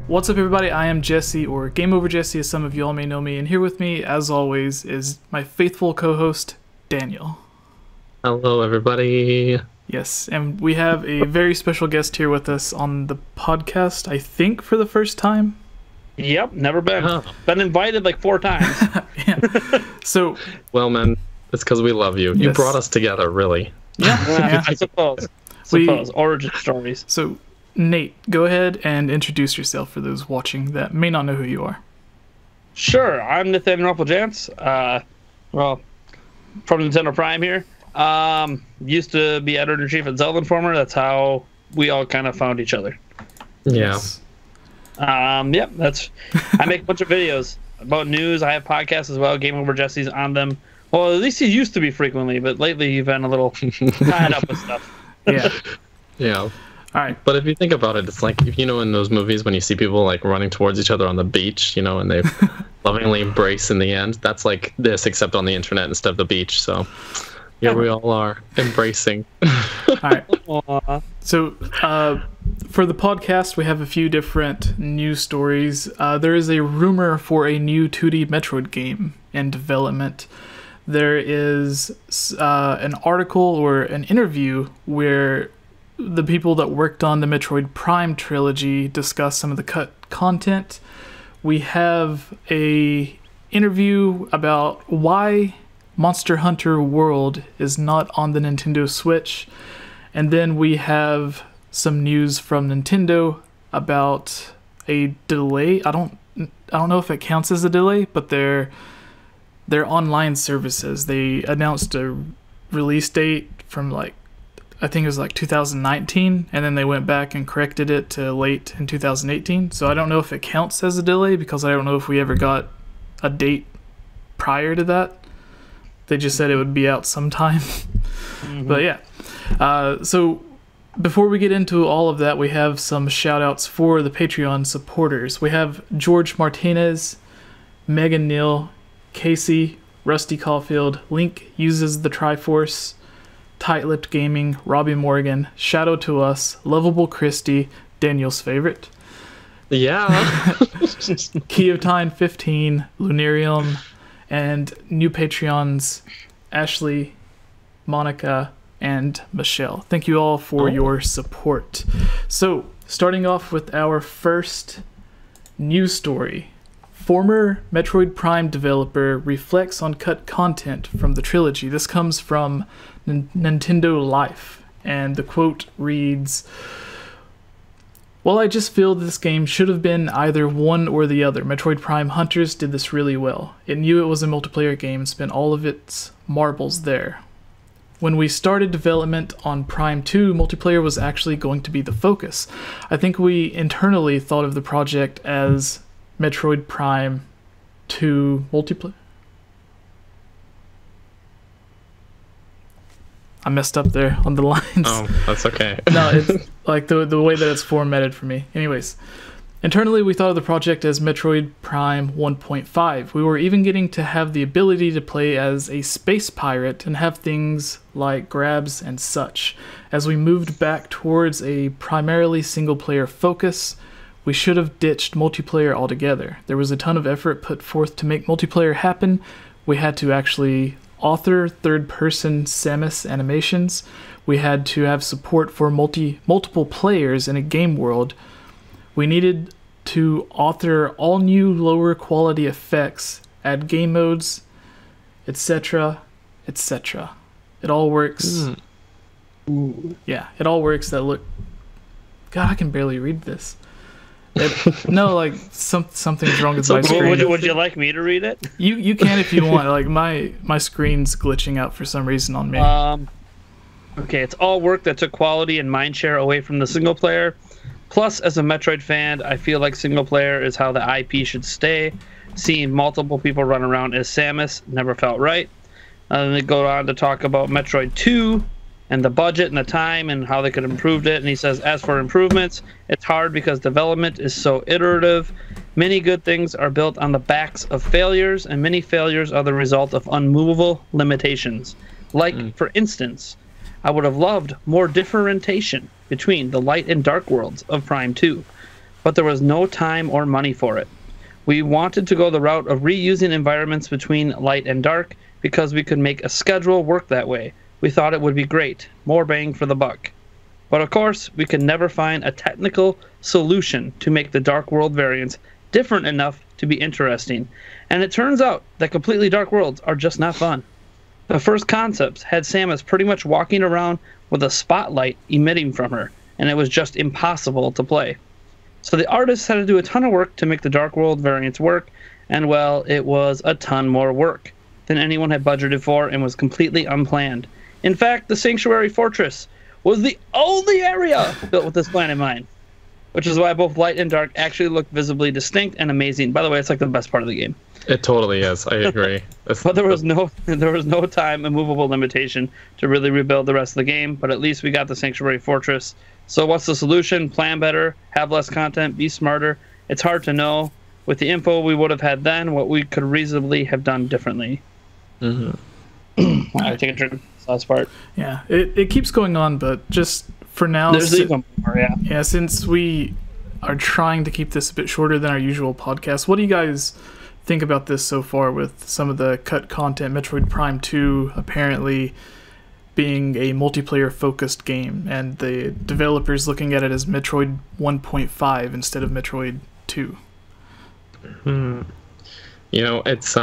What's up, everybody? I am Jesse, or GameOverJesse, as some of y'all may know me, and here with me, as always, is my faithful co-host, Daniel. Hello, everybody. Yes, and we have a very special guest here with us on the podcast, I think for the first time. Yep, never been. Been invited like 4 times. Yeah. So, well, man, it's because we love you. You brought us together, really. Yeah. I suppose. Origin stories. So, Nate, go ahead and introduce yourself for those watching that may not know who you are. Sure, I'm Nathaniel Jance. Well, from Nintendo Prime here. Used to be editor-in-chief at Zelda Informer. That's how we all kind of found each other. Yeah. Yes. Yep, that's. I make a bunch of videos about news. I have podcasts as well. GameOverJesse's on them. Well, at least he used to be frequently, but lately you've been a little tied up with stuff. Yeah. Yeah. All right. But if you think about it, it's like, you know, in those movies when you see people like running towards each other on the beach, you know, and they lovingly embrace in the end. That's like this, except on the internet instead of the beach. So here we all are embracing. All right. So for the podcast, we have a few different news stories. There is a rumor for a new 2D Metroid game in development. There is an article or an interview where the people that worked on the Metroid Prime trilogy discuss some of the cut content. We have a interview about why Monster Hunter World is not on the Nintendo Switch. And then we have some news from Nintendo about a delay. I don't know if it counts as a delay, but their online services. They announced a release date from I think it was 2019, and then they went back and corrected it to late in 2018. So I don't know if it counts as a delay because I don't know if we ever got a date prior to that. They just said it would be out sometime. Mm-hmm. But yeah. So before we get into all of that, we have some shout outs for the Patreon supporters. We have George Martinez, Megan Neal, Casey, Rusty Caulfield, Link Uses the Triforce, Tight-Lipped Gaming, Robbie Morgan, Shadow to Us, Lovable Christie, Daniel's favorite. Yeah. Keotine 15, Lunarium, and new Patreons, Ashley, Monica, and Michelle. Thank you all for your support. So, starting off with our first news story. Former Metroid Prime developer reflects on cut content from the trilogy. This comes from Nintendo Life, and the quote reads, "Well, I just feel this game should have been either one or the other. Metroid Prime Hunters did this really well. It knew it was a multiplayer game and spent all of its marbles there. When we started development on Prime 2, multiplayer was actually going to be the focus. I think we internally thought of the project as Metroid Prime 2 multiplayer." I messed up there on the lines. Oh, that's okay. No, it's like the way that it's formatted for me. Anyways, internally we thought of the project as Metroid Prime 1.5. We were even getting to have the ability to play as a space pirate and have things like grabs and such. As we moved back towards a primarily single-player focus, we should have ditched multiplayer altogether. There was a ton of effort put forth to make multiplayer happen. We had to actually author third-person Samus animations. We had to have support for multiple players in a game world. We needed to author all new lower quality effects, add game modes, etc., etc. It all works. Yeah, it all works. That look. God, I can barely read this. No, something's wrong with my screen. Would you like me to read it? You can if you want. My screen's glitching out for some reason on me. Okay, it's all work that took quality and mindshare away from the single player. Plus, as a Metroid fan, I feel like single player is how the IP should stay. Seeing multiple people run around as Samus never felt right. And they go on to talk about Metroid 2 and the budget and the time and how they could have improved it. And he says, as for improvements, it's hard because development is so iterative. Many good things are built on the backs of failures, and many failures are the result of unmovable limitations. For instance, I would have loved more differentiation between the light and dark worlds of Prime 2. but there was no time or money for it. We wanted to go the route of reusing environments between light and dark because we could make a schedule work that way. We thought it would be great, more bang for the buck. But of course, we could never find a technical solution to make the Dark World variants different enough to be interesting. And it turns out that completely dark worlds are just not fun. The first concepts had Samus pretty much walking around with a spotlight emitting from her, and it was just impossible to play. So the artists had to do a ton of work to make the Dark World variants work, and well, it was a ton more work than anyone had budgeted for and was completely unplanned. In fact, the Sanctuary Fortress was the only area built with this plan in mind, which is why both light and dark actually look visibly distinct and amazing. By the way, it's like the best part of the game. It totally is. I agree. But there was no time and movable limitation to really rebuild the rest of the game. But at least we got the Sanctuary Fortress. So what's the solution? Plan better, have less content, be smarter. It's hard to know. With the info we would have had then, what we could reasonably have done differently. Mm-hmm. All right, take a turn. Last part. Yeah, it keeps going on, but just for now, there's even more. Yeah, since we are trying to keep this a bit shorter than our usual podcast, what do you guys think about this so far with some of the cut content? Metroid Prime 2 apparently being a multiplayer focused game, and the developers looking at it as Metroid 1.5 instead of Metroid 2. You know, it's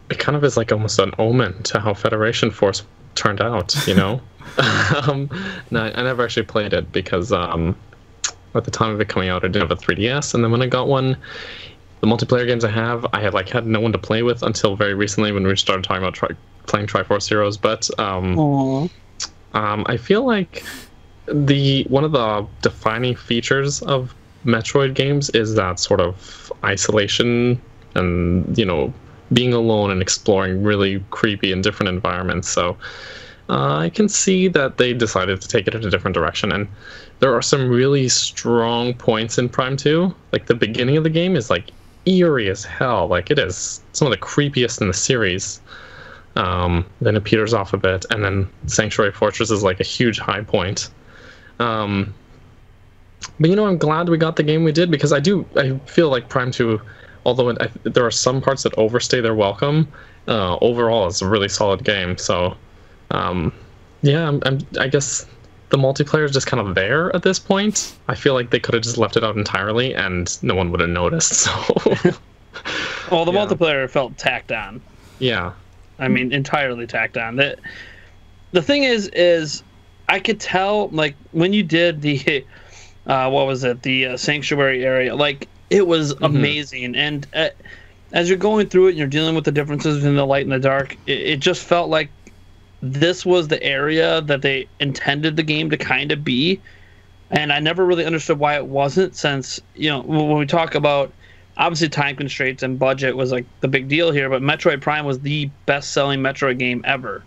it kind of is like almost an omen to how Federation Force turned out, you know? No, I never actually played it because at the time of it coming out, I didn't have a 3DS, and then when I got one, the multiplayer games I had no one to play with until very recently when we started talking about playing Triforce Heroes. But I feel like one of the defining features of Metroid games is that sort of isolation and, you know, being alone and exploring really creepy and different environments. So I can see that they decided to take it in a different direction. And there are some really strong points in Prime 2. Like the beginning of the game is like eerie as hell. Like it is some of the creepiest in the series. Then it peters off a bit, and then Sanctuary Fortress is like a huge high point. But you know, I'm glad we got the game we did, because I feel like Prime 2, although there are some parts that overstay their welcome, overall it's a really solid game. So yeah, I guess the multiplayer is just kind of there at this point. I feel like they could have just left it out entirely and no one would have noticed. So well, the multiplayer felt tacked on. Yeah, I mean, entirely tacked on. The thing is I could tell, like, when you did the what was it, the Sanctuary area, like, it was amazing. And as you're going through it and you're dealing with the differences between the light and the dark, it just felt like this was the area that they intended the game to kind of be. And I never really understood why it wasn't, since, you know, when we talk about, obviously time constraints and budget was like the big deal here, but Metroid Prime was the best-selling Metroid game ever.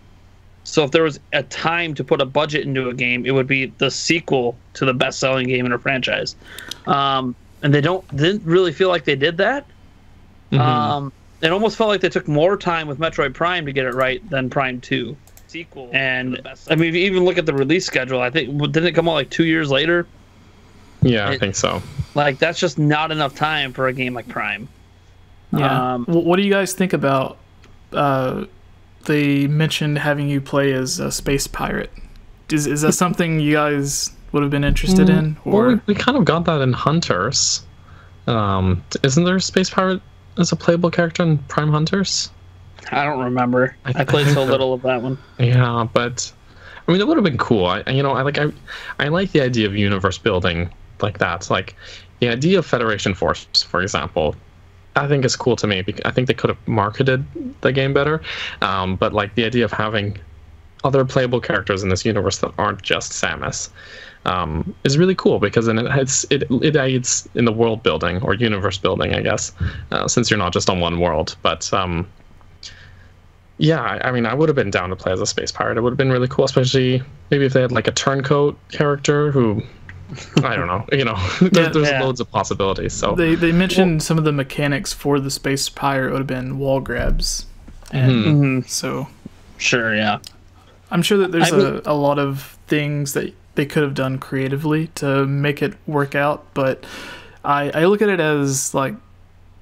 So if there was a time to put a budget into a game, it would be the sequel to the best-selling game in a franchise. And they didn't really feel like they did that. It almost felt like they took more time with Metroid Prime to get it right than Prime 2. Sequel. And I mean, if you even look at the release schedule, I think, didn't it come out like 2 years later? Yeah, I think so. Like, that's just not enough time for a game like Prime. Yeah. What do you guys think about? They mentioned having you play as a space pirate. Is that something you guys would have been interested in? Or well, we kind of got that in Hunters. Isn't there a space pirate as a playable character in Prime Hunters? I don't remember. I played so little of that one. Yeah, but I mean, it would have been cool. I like the idea of universe building like that. Like the idea of Federation Force, for example, I think is cool to me. I think they could have marketed the game better. But like the idea of having other playable characters in this universe that aren't just Samus is really cool, because then it aids in the world building or universe building, I guess, since you're not just on one world. But yeah, I mean, I would have been down to play as a space pirate. It would have been really cool, especially maybe if they had like a turncoat character who, I don't know, you know, there's loads of possibilities. So they mentioned some of the mechanics for the space pirate would have been wall grabs, and so sure, yeah, I'm sure that there's a lot of things that they could have done creatively to make it work out. But I look at it as like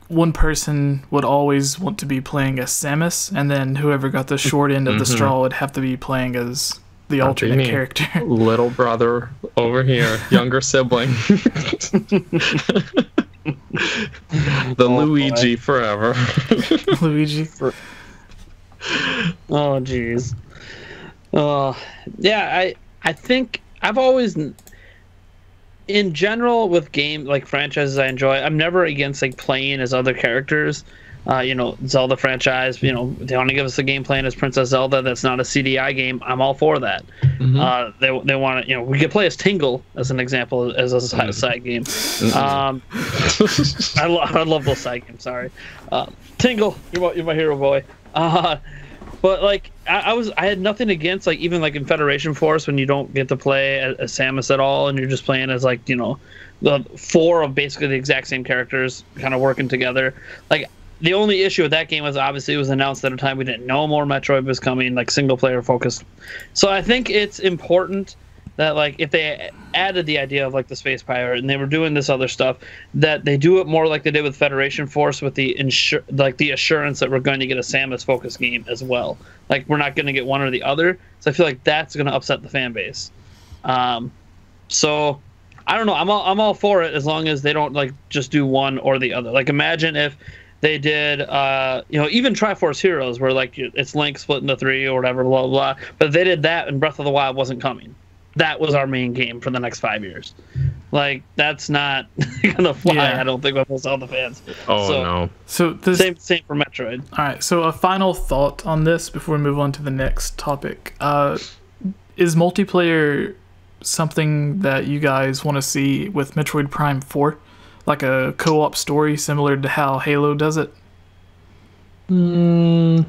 one person would always want to be playing as Samus, and then whoever got the short end of the straw would have to be playing as the alternate character. Little brother over here, younger sibling. The Luigi forever. Luigi. Oh, jeez. Yeah, I think I've always, in general, with game like franchises I enjoy, I'm never against like playing as other characters. Zelda franchise, they want to give us a game plan as Princess Zelda that's not a CDI game. I'm all for that. They want to, we could play as Tingle as an example as a side game. I love those side games. Sorry, Tingle, you're my hero boy. But like I had nothing against like even like in Federation Force when you don't get to play as Samus at all and you're just playing as like the 4 of basically the exact same characters kind of working together. Like the only issue with that game was obviously it was announced at a time we didn't know more Metroid was coming, like single player focused. So I think it's important that like if they added the idea of like the space pirate and they were doing this other stuff, that they do it more like they did with Federation Force with the assurance that we're going to get a Samus focused game as well. Like we're not going to get one or the other. So I feel like that's going to upset the fan base. So I don't know. I'm all for it as long as they don't like just do one or the other. Like imagine if they did, even Triforce Heroes, where like it's Link split into 3 or whatever, blah, blah, blah. But they did that, and Breath of the Wild wasn't coming. That was our main game for the next 5 years. Like that's not gonna fly. Yeah. I don't think with most Zelda fans. No. So this same for Metroid. All right. So a final thought on this before we move on to the next topic. Is multiplayer something that you guys want to see with Metroid Prime 4? Like a co-op story similar to how Halo does it? Nah.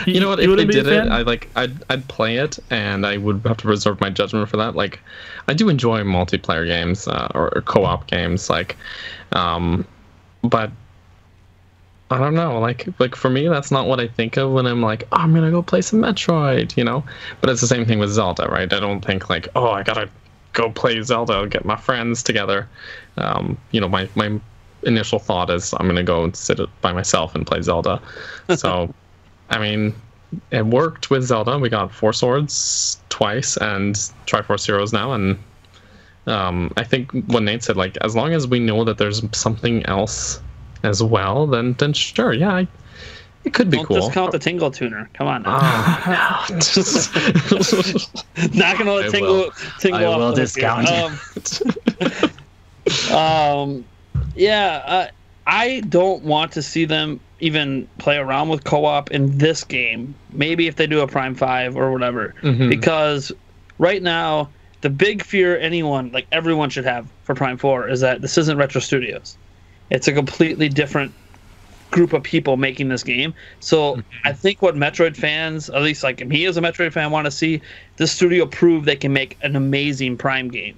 You know what? If they did it, I'd play it, and I would have to reserve my judgment for that. Like, I do enjoy multiplayer games or co-op games, like, but I don't know. Like for me, that's not what I think of when I'm like, oh, I'm gonna go play some Metroid, But it's the same thing with Zelda, right? I don't think like, oh, I gotta go play Zelda, get my friends together. My initial thought is I'm gonna go and sit by myself and play Zelda. So, I mean, it worked with Zelda. We got 4 Swords twice and Triforce Heroes now, and I think what Nate said, like as long as we know that there's something else as well, then sure, yeah, it could be cool. Don't discount the Tingle tuner. Come on now. Oh, no. Not gonna let Tingle I will discount it. I don't want to see them even play around with co-op in this game. Maybe if they do a Prime 5 or whatever. Because right now, the big fear everyone should have for Prime 4 is that this isn't Retro Studios. It's a completely different group of people making this game. So I think what Metroid fans, at least like me as a Metroid fan, want to see this studio prove they can make an amazing Prime game.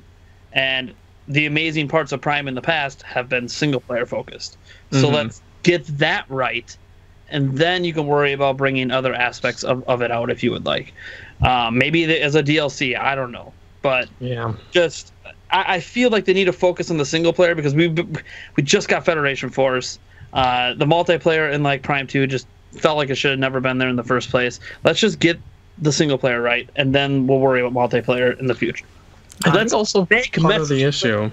And the amazing parts of Prime in the past have been single player focused. So let's get that right, and then you can worry about bringing other aspects of it out if you would like. Maybe as a DLC, I don't know. But yeah, just I feel like they need to focus on the single player because we just got Federation Force. The multiplayer in like Prime 2 just felt like it should have never been there in the first place. Let's just get the single player right, and then we'll worry about multiplayer in the future. That's also part of the issue.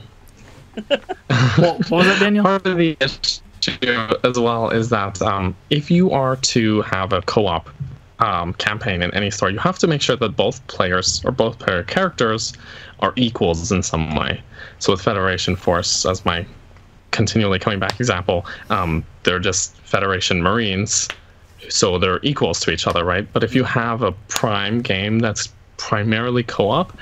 What was that, Daniel? Part of the issue as well is that if you are to have a co-op campaign in any story, you have to make sure that both players or both player characters are equals in some way. So with Federation Force, as my continually coming back example, they're just Federation Marines, so they're equals to each other, right? But if you have a Prime game that's primarily co-op,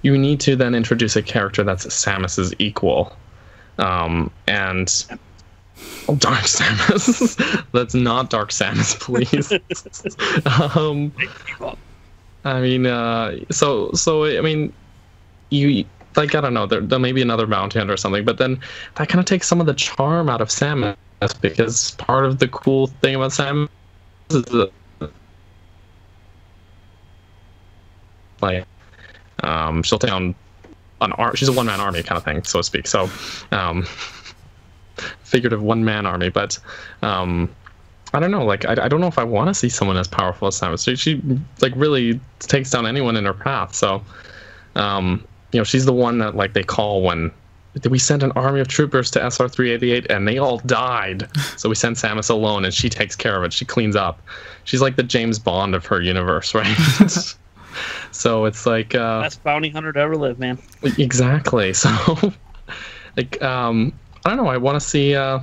you need to then introduce a character that's Samus's equal. And Dark Samus. That's not Dark Samus, please. I mean, so I mean, you like, I don't know, there may be another bounty hunter or something, but then that kind of takes some of the charm out of Samus, because part of the cool thing about Samus is Like, she'll take on she's a one-man army kind of thing, so to speak. So, figurative one-man army. But I don't know. Like, I don't know if I want to see someone as powerful as Samus. She like really takes down anyone in her path. So, she's the one that like they call when we sent an army of troopers to SR388 and they all died. So we sent Samus alone and she takes care of it. She cleans up. She's like the James Bond of her universe, right? So it's like best bounty hunter to ever live, man. Exactly. So like I don't know. I want to see. I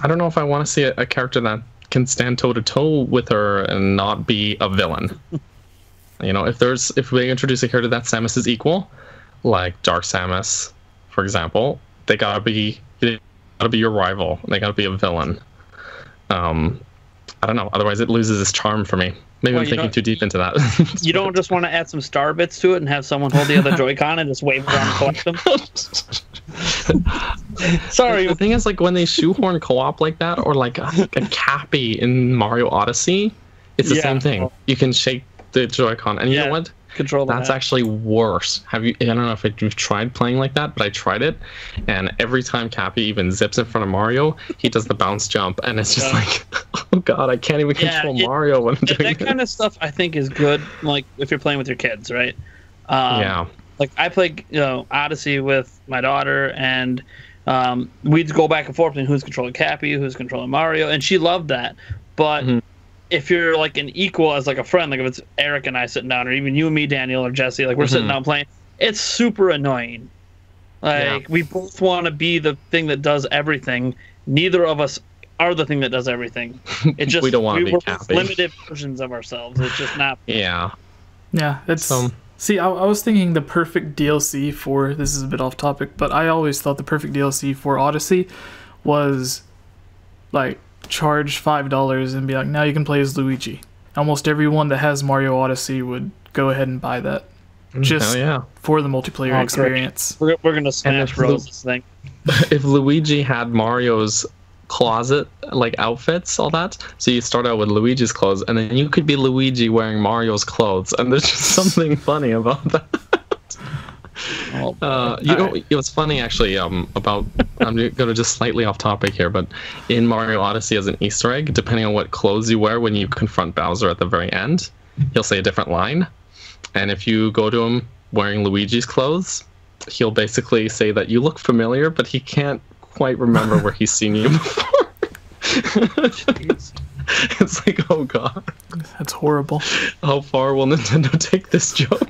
don't know if I want to see a character that can stand toe to toe with her and not be a villain. If we introduce a character that Samus is equal, like Dark Samus, for example, they gotta be your rival. They gotta be a villain. I don't know. Otherwise, it loses its charm for me. Maybe I'm thinking too deep into that. You don't just want to add some star bits to it and have someone hold the other Joy-Con and just wave around and collect them? Sorry. The thing is, like, when they shoehorn co-op like that, or like a Cappy in Mario Odyssey, it's the same thing. You can shake the Joy-Con, and you know what? Control That's actually worse. I don't know if you've tried playing like that, but I tried it, and every time Cappy even zips in front of Mario, he does the bounce jump, and it's just like, oh god, I can't even control Mario when I'm doing that kind of stuff. I think is good, like if you're playing with your kids, right? Like I play, Odyssey with my daughter, and we'd go back and forth between who's controlling Cappy, who's controlling Mario, and she loved that, but. Mm-hmm. If you're like an equal as like a friend, like if it's Eric and I sitting down, or even you and me, Daniel or Jesse, like we're sitting down playing, it's super annoying. Like we both want to be the thing that does everything. Neither of us are the thing that does everything. It just we don't want to be Cappy. Limited versions of ourselves. It's just not. Yeah, it's. See, I was thinking the perfect DLC for this is a bit off topic, but I always thought the perfect DLC for Odyssey was like. Charge $5 and be like, now you can play as Luigi. Almost everyone that has Mario Odyssey would go ahead and buy that just for the multiplayer experience. We're gonna smash Bros this thing. If Luigi had Mario's closet, like outfits, all that, so you start out with Luigi's clothes, and then you could be Luigi wearing Mario's clothes, and there's just something funny about that. It was funny actually. About I'm going to just slightly off topic here, but in Mario Odyssey, as an Easter egg, depending on what clothes you wear when you confront Bowser at the very end, he'll say a different line, and if you go to him wearing Luigi's clothes, he'll basically say that you look familiar, but he can't quite remember where he's seen you before. It's like, oh god, that's horrible. How far will Nintendo take this joke?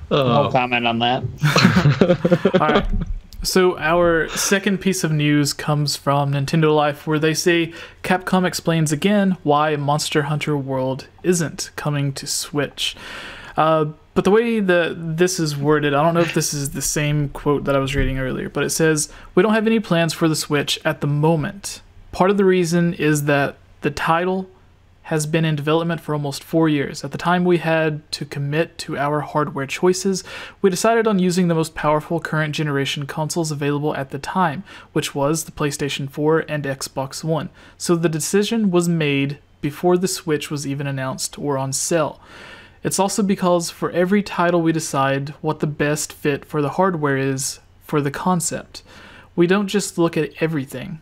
No comment on that. All right. So our second piece of news comes from Nintendo Life, where they say Capcom explains again why Monster Hunter World isn't coming to Switch. But the way that this is worded, I don't know if this is the same quote that I was reading earlier, but it says, "We don't have any plans for the Switch at the moment. Part of the reason is that the title has been in development for almost 4 years. At the time we had to commit to our hardware choices, we decided on using the most powerful current generation consoles available at the time, which was the PlayStation 4 and Xbox One. So the decision was made before the Switch was even announced or on sale. It's also because for every title we decide what the best fit for the hardware is for the concept. We don't just look at everything.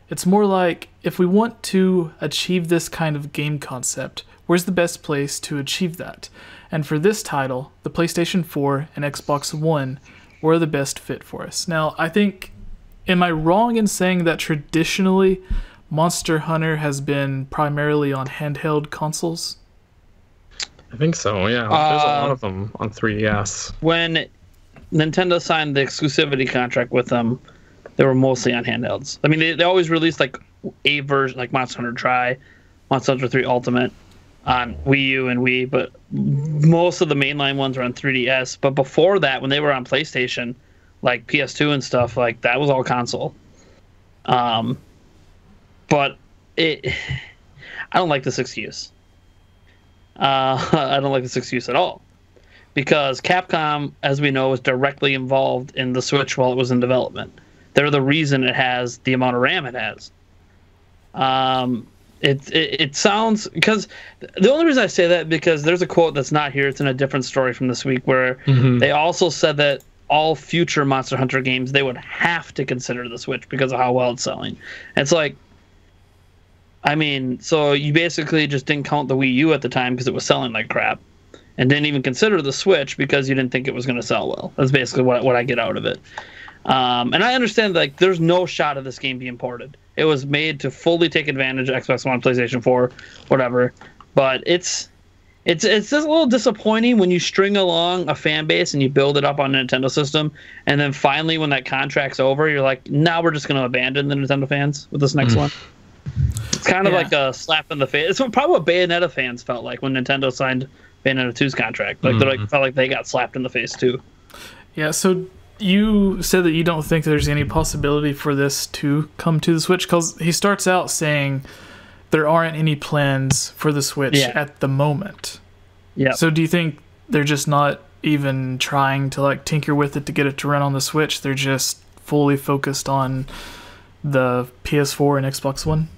It's more like, if we want to achieve this kind of game concept, where's the best place to achieve that? And for this title, the PlayStation 4 and Xbox One were the best fit for us." Now, I think, am I wrong in saying that traditionally Monster Hunter has been primarily on handheld consoles? I think so, yeah. There's a lot of them on 3DS. When Nintendo signed the exclusivity contract with them, they were mostly on handhelds. I mean, they always released like a version, like Monster Hunter Tri, Monster Hunter 3 Ultimate on Wii U and Wii, but most of the mainline ones were on 3DS. But before that, when they were on PlayStation, like PS2 and stuff, like that was all console. But I don't like this excuse. I don't like this excuse at all, because Capcom, as we know, was directly involved in the Switch while it was in development. They're the reason it has the amount of RAM it has. it sounds, because the only reason I say that, because there's a quote that's not here, it's in a different story from this week, where they also said that all future Monster Hunter games, they would have to consider the Switch because of how well it's selling. And it's like, I mean, so you basically just didn't count the Wii U at the time because it was selling like crap, and didn't even consider the Switch because you didn't think it was going to sell well. That's basically what I get out of it. And I understand, like, there's no shot of this game being ported. It was made to fully take advantage of Xbox One, PlayStation 4, whatever. But it's just a little disappointing when you string along a fan base and you build it up on a Nintendo system, and then finally when that contract's over, you're like, now we're just going to abandon the Nintendo fans with this next one. It's kind of like a slap in the face. It's probably what Bayonetta fans felt like when Nintendo signed Bayonetta 2's contract. Like, felt like they got slapped in the face too. Yeah, so you said that you don't think there's any possibility for this to come to the Switch, because he starts out saying there aren't any plans for the Switch at the moment. Yeah. So do you think they're just not even trying to like tinker with it to get it to run on the Switch? They're just fully focused on the PS4 and Xbox One?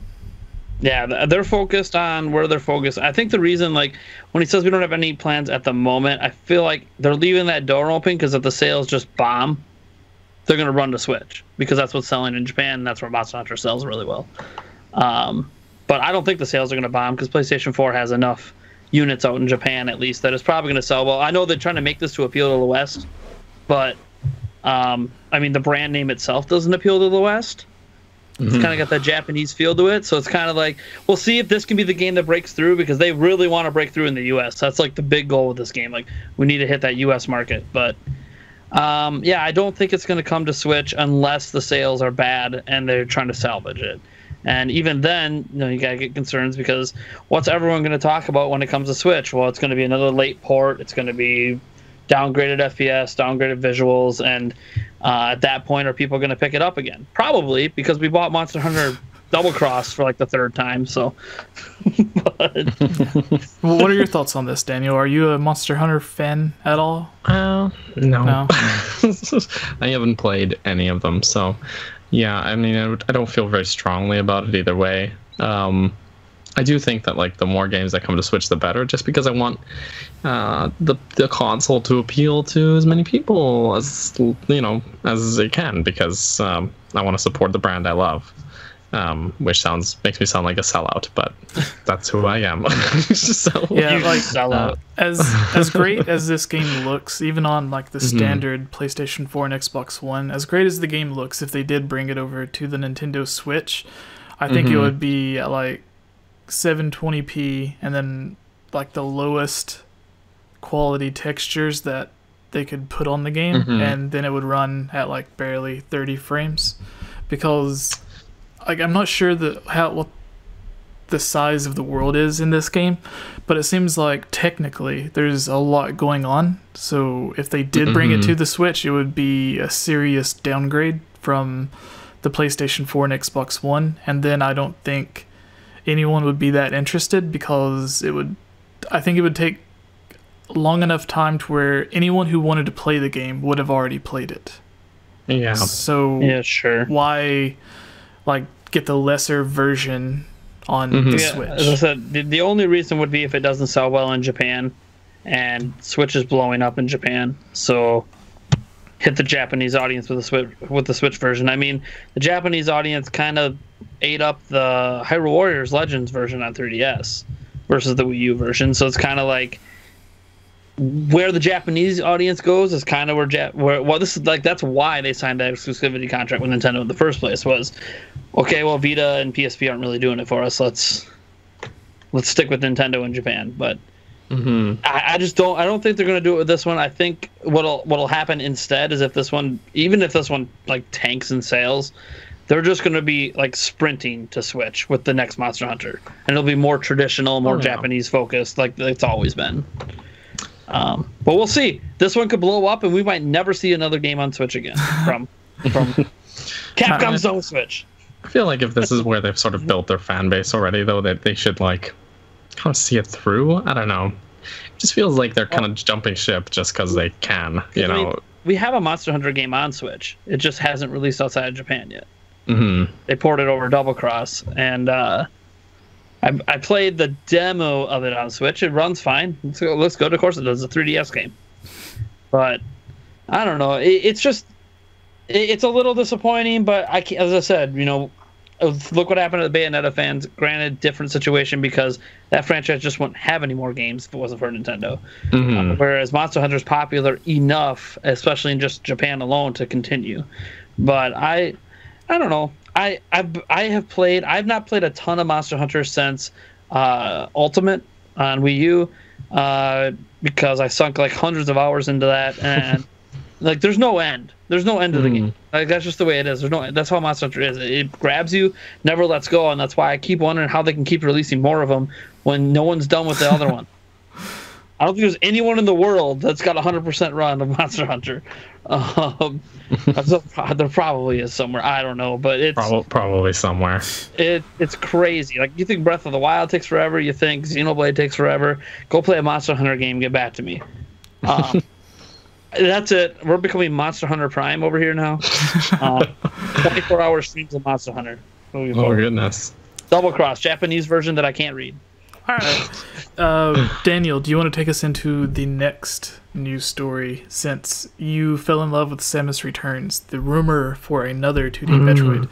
Yeah, they're focused on where they're focused. I think the reason, like, when he says we don't have any plans at the moment, I feel like they're leaving that door open because if the sales just bomb, they're going to run to Switch because that's what's selling in Japan, and that's where Monster Hunter sells really well. But I don't think the sales are going to bomb because PlayStation 4 has enough units out in Japan, at least, that it's probably going to sell well. I know they're trying to make this to appeal to the West, but, I mean, the brand name itself doesn't appeal to the West. It's kind of got that Japanese feel to it, so it's kind of like, we'll see if this can be the game that breaks through, because they really want to break through in the U.S. That's like the big goal with this game. Like, we need to hit that U.S. market. But yeah, I don't think it's going to come to Switch unless the sales are bad and they're trying to salvage it. And even then, you know, you gotta get concerns, because what's everyone going to talk about when it comes to Switch? Well, it's going to be another late port. It's going to be downgraded FPS, downgraded visuals, and at that point, are people going to pick it up again? Probably, because we bought Monster Hunter Double Cross for like the third time. So, but... Well, what are your thoughts on this, Daniel? Are you a Monster Hunter fan at all? No. I haven't played any of them, so yeah. I mean, I don't feel very strongly about it either way. I do think that like the more games that come to Switch, the better, just because I want the console to appeal to as many people as as it can, because I want to support the brand I love, which makes me sound like a sellout, but that's who I am. So, yeah, like sellout. As great as this game looks, even on like the standard PlayStation 4 and Xbox One, as great as the game looks, if they did bring it over to the Nintendo Switch, I think it would be at like 720p and then like the lowest quality textures that they could put on the game, and then it would run at like barely 30 frames, because like I'm not sure what the size of the world is in this game, but it seems like technically there's a lot going on. So if they did bring it to the Switch, it would be a serious downgrade from the PlayStation 4 and Xbox One, and then I don't think anyone would be that interested, because I think it would take long enough time to where anyone who wanted to play the game would have already played it. Yeah. So yeah, sure. Why like get the lesser version on the Switch? As I said, the only reason would be if it doesn't sell well in Japan, and Switch is blowing up in Japan. So hit the Japanese audience with the Switch version. I mean, the Japanese audience kind of ate up the Hyrule Warriors Legends version on 3DS versus the Wii U version. So it's kind of like where the Japanese audience goes is kind of where this is like, that's why they signed that exclusivity contract with Nintendo in the first place, was okay, well, Vita and PSP aren't really doing it for us. Let's stick with Nintendo in Japan. But I don't think they're going to do it with this one. I think what'll happen instead is if this one like tanks in sales, they're just going to be like sprinting to Switch with the next Monster Hunter, and it'll be more traditional, more Japanese focused, like it's always been. But we'll see. This one could blow up, and we might never see another game on Switch again from Capcom's own Switch. I feel like if this is where they've sort of built their fan base already, though, that they should like kind of see it through. I don't know. It just feels like they're kind of jumping ship just because they can. You know, I mean, we have a Monster Hunter game on Switch. It just hasn't released outside of Japan yet. They ported over Double Cross, and I I played the demo of it on Switch. It runs fine. Looks good. Of course, it does. It's a 3DS game. But I don't know. It's a little disappointing. But as I said, look what happened to the Bayonetta fans. Granted, different situation because that franchise just wouldn't have any more games if it wasn't for Nintendo. Whereas Monster Hunter is popular enough, especially in just Japan alone, to continue. But I don't know. I've not played a ton of Monster Hunter since Ultimate on Wii U because I sunk like hundreds of hours into that, and like there's no end to the game. Like that's just the way it is. That's how Monster Hunter is. It grabs you, never lets go, and that's why I keep wondering how they can keep releasing more of them when no one's done with the other one. I don't think there's anyone in the world that's got 100% run of Monster Hunter. There probably is somewhere. I don't know, but it's probably somewhere. It's crazy. Like you think Breath of the Wild takes forever, you think Xenoblade takes forever. Go play a Monster Hunter game. Get back to me. That's it. We're becoming Monster Hunter Prime over here now. 24-hour streams of Monster Hunter. Oh goodness. Double Cross, Japanese version that I can't read. All right. Daniel, do you want to take us into the next news story since you fell in love with Samus Returns, the rumor for another 2D Metroid?